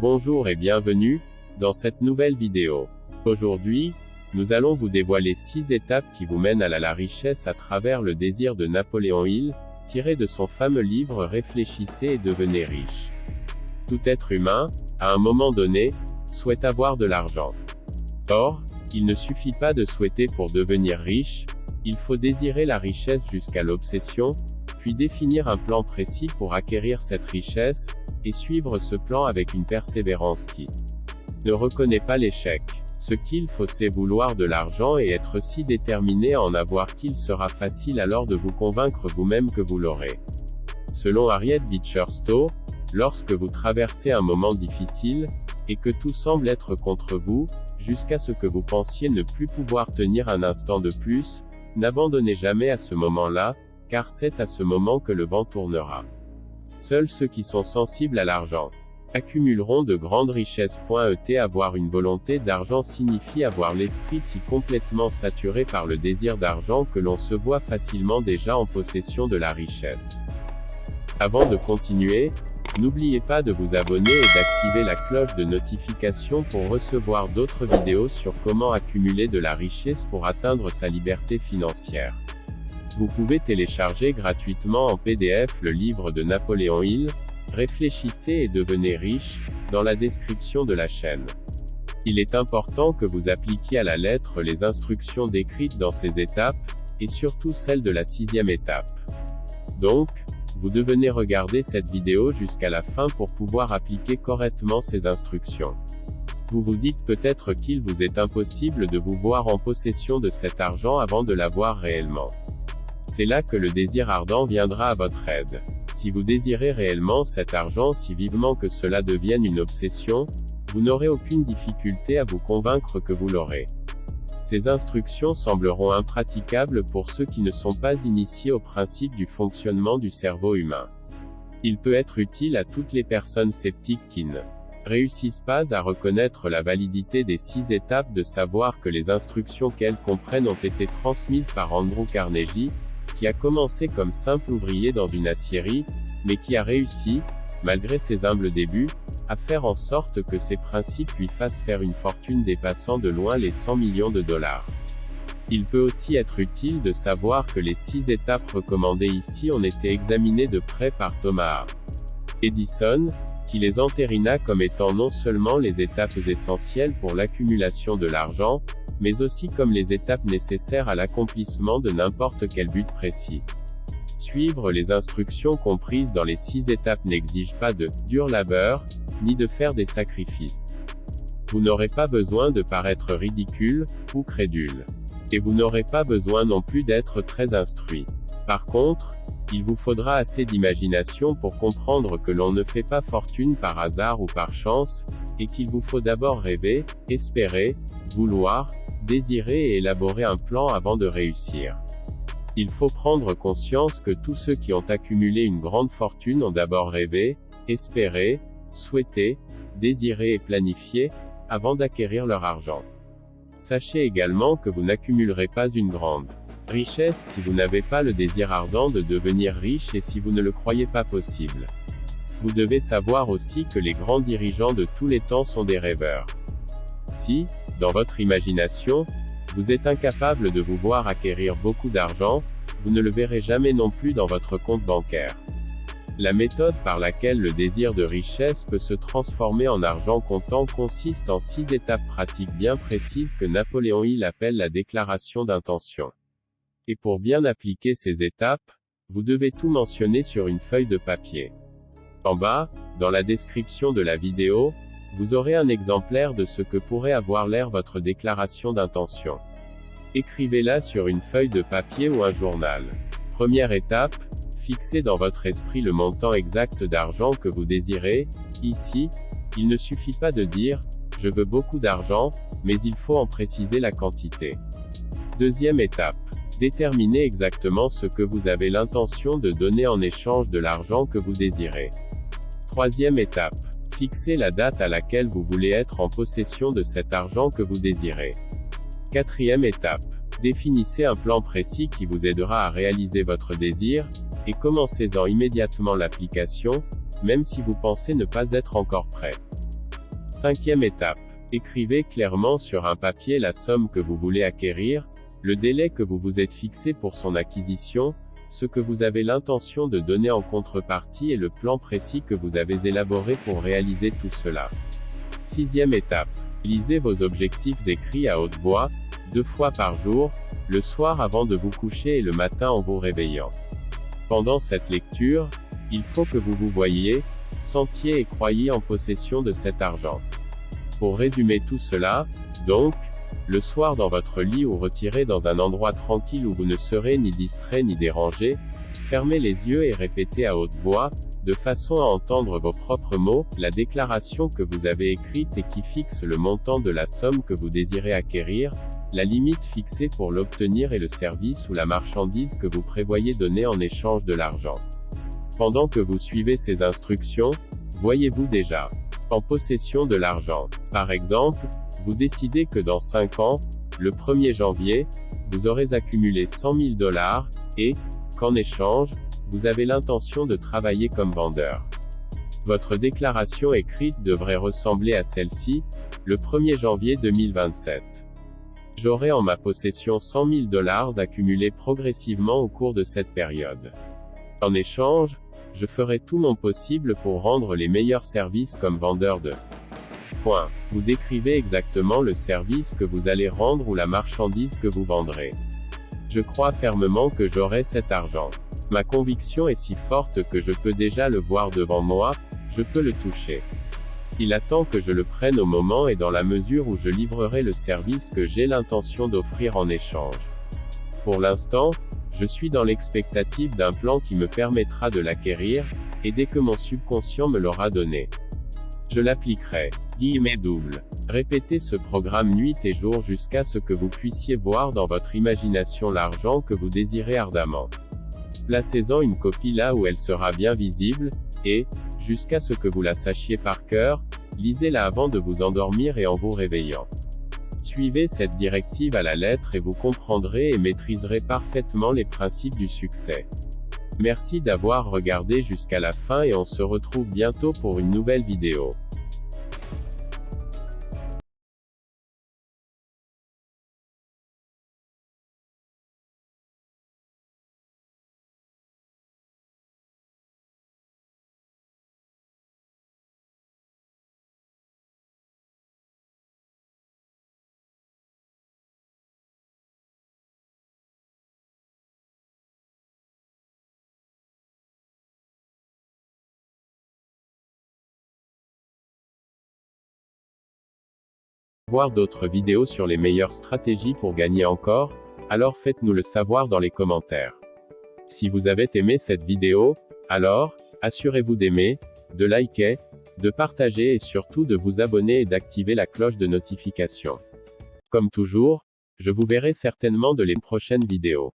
Bonjour et bienvenue dans cette nouvelle vidéo. Aujourd'hui, nous allons vous dévoiler 6 étapes qui vous mènent à la richesse à travers le désir de Napoléon Hill, tiré de son fameux livre Réfléchissez et devenez riche. Tout être humain, à un moment donné, souhaite avoir de l'argent. Or, il ne suffit pas de souhaiter pour devenir riche, il faut désirer la richesse jusqu'à l'obsession, puis définir un plan précis pour acquérir cette richesse, et suivre ce plan avec une persévérance qui ne reconnaît pas l'échec. Ce qu'il faut c'est vouloir de l'argent et être si déterminé à en avoir qu'il sera facile alors de vous convaincre vous-même que vous l'aurez. Selon Harriet Beecher Stowe, lorsque vous traversez un moment difficile, et que tout semble être contre vous, jusqu'à ce que vous pensiez ne plus pouvoir tenir un instant de plus, n'abandonnez jamais à ce moment-là, car c'est à ce moment que le vent tournera. Seuls ceux qui sont sensibles à l'argent accumuleront de grandes richesses. Avoir une volonté d'argent signifie avoir l'esprit si complètement saturé par le désir d'argent que l'on se voit facilement déjà en possession de la richesse. Avant de continuer, n'oubliez pas de vous abonner et d'activer la cloche de notification pour recevoir d'autres vidéos sur comment accumuler de la richesse pour atteindre sa liberté financière. Vous pouvez télécharger gratuitement en PDF le livre de Napoléon Hill, Réfléchissez et devenez riche, dans la description de la chaîne. Il est important que vous appliquiez à la lettre les instructions décrites dans ces étapes, et surtout celle de la 6e étape. Donc, vous devez regarder cette vidéo jusqu'à la fin pour pouvoir appliquer correctement ces instructions. Vous vous dites peut-être qu'il vous est impossible de vous voir en possession de cet argent avant de l'avoir réellement. C'est là que le désir ardent viendra à votre aide. Si vous désirez réellement cet argent si vivement que cela devienne une obsession, vous n'aurez aucune difficulté à vous convaincre que vous l'aurez. Ces instructions sembleront impraticables pour ceux qui ne sont pas initiés au principe du fonctionnement du cerveau humain. Il peut être utile à toutes les personnes sceptiques qui ne réussissent pas à reconnaître la validité des 6 étapes de savoir que les instructions qu'elles comprennent ont été transmises par Andrew Carnegie, qui a commencé comme simple ouvrier dans une aciérie, mais qui a réussi, malgré ses humbles débuts, à faire en sorte que ces principes lui fassent faire une fortune dépassant de loin les 100 millions de dollars. Il peut aussi être utile de savoir que les 6 étapes recommandées ici ont été examinées de près par Thomas Edison, qui les entérina comme étant non seulement les étapes essentielles pour l'accumulation de l'argent, mais aussi comme les étapes nécessaires à l'accomplissement de n'importe quel but précis. Suivre les instructions comprises dans les 6 étapes n'exige pas de dur labeur, ni de faire des sacrifices. Vous n'aurez pas besoin de paraître ridicule, ou crédule. Et vous n'aurez pas besoin non plus d'être très instruit. Par contre, il vous faudra assez d'imagination pour comprendre que l'on ne fait pas fortune par hasard ou par chance, et qu'il vous faut d'abord rêver, espérer, vouloir, désirer et élaborer un plan avant de réussir. Il faut prendre conscience que tous ceux qui ont accumulé une grande fortune ont d'abord rêvé, espéré, souhaité, désiré et planifié, avant d'acquérir leur argent. Sachez également que vous n'accumulerez pas une grande richesse si vous n'avez pas le désir ardent de devenir riche et si vous ne le croyez pas possible. Vous devez savoir aussi que les grands dirigeants de tous les temps sont des rêveurs. Si, dans votre imagination, vous êtes incapable de vous voir acquérir beaucoup d'argent, vous ne le verrez jamais non plus dans votre compte bancaire. La méthode par laquelle le désir de richesse peut se transformer en argent comptant consiste en 6 étapes pratiques bien précises que Napoléon Hill appelle la déclaration d'intention. Et pour bien appliquer ces étapes, vous devez tout mentionner sur une feuille de papier. En bas, dans la description de la vidéo, vous aurez un exemplaire de ce que pourrait avoir l'air votre déclaration d'intention. Écrivez-la sur une feuille de papier ou un journal. Première étape, fixez dans votre esprit le montant exact d'argent que vous désirez. Ici, il ne suffit pas de dire « je veux beaucoup d'argent », mais il faut en préciser la quantité. Deuxième étape. Déterminez exactement ce que vous avez l'intention de donner en échange de l'argent que vous désirez. Troisième étape. Fixez la date à laquelle vous voulez être en possession de cet argent que vous désirez. Quatrième étape. Définissez un plan précis qui vous aidera à réaliser votre désir, et commencez-en immédiatement l'application, même si vous pensez ne pas être encore prêt. 5e étape. Écrivez clairement sur un papier la somme que vous voulez acquérir, le délai que vous vous êtes fixé pour son acquisition, ce que vous avez l'intention de donner en contrepartie et le plan précis que vous avez élaboré pour réaliser tout cela. 6e étape. Lisez vos objectifs écrits à haute voix, 2 fois par jour, le soir avant de vous coucher et le matin en vous réveillant. Pendant cette lecture, il faut que vous vous voyiez, sentiez et croyiez en possession de cet argent. Pour résumer tout cela, donc, le soir dans votre lit ou retiré dans un endroit tranquille où vous ne serez ni distrait ni dérangé, fermez les yeux et répétez à haute voix, de façon à entendre vos propres mots, la déclaration que vous avez écrite et qui fixe le montant de la somme que vous désirez acquérir, la limite fixée pour l'obtenir et le service ou la marchandise que vous prévoyez donner en échange de l'argent. Pendant que vous suivez ces instructions, voyez-vous déjà en possession de l'argent. Par exemple, vous décidez que dans 5 ans, le 1er janvier, vous aurez accumulé $100 000, et, qu'en échange, vous avez l'intention de travailler comme vendeur. Votre déclaration écrite devrait ressembler à celle-ci, le 1er janvier 2027. J'aurai en ma possession $100 000 accumulés progressivement au cours de cette période. En échange, je ferai tout mon possible pour rendre les meilleurs services comme vendeur de. Vous décrivez exactement le service que vous allez rendre ou la marchandise que vous vendrez. Je crois fermement que j'aurai cet argent. Ma conviction est si forte que je peux déjà le voir devant moi, je peux le toucher. Il attend que je le prenne au moment et dans la mesure où je livrerai le service que j'ai l'intention d'offrir en échange. Pour l'instant, je suis dans l'expectative d'un plan qui me permettra de l'acquérir, et dès que mon subconscient me l'aura donné, je l'appliquerai. Double. Répétez ce programme nuit et jour jusqu'à ce que vous puissiez voir dans votre imagination l'argent que vous désirez ardemment. Placez-en une copie là où elle sera bien visible, et, jusqu'à ce que vous la sachiez par cœur, lisez-la avant de vous endormir et en vous réveillant. Suivez cette directive à la lettre et vous comprendrez et maîtriserez parfaitement les principes du succès. Merci d'avoir regardé jusqu'à la fin et on se retrouve bientôt pour une nouvelle vidéo. Voir d'autres vidéos sur les meilleures stratégies pour gagner encore, alors faites-nous le savoir dans les commentaires. Si vous avez aimé cette vidéo, alors, assurez-vous d'aimer, de liker, de partager et surtout de vous abonner et d'activer la cloche de notification. Comme toujours, je vous verrai certainement de les prochaines vidéos.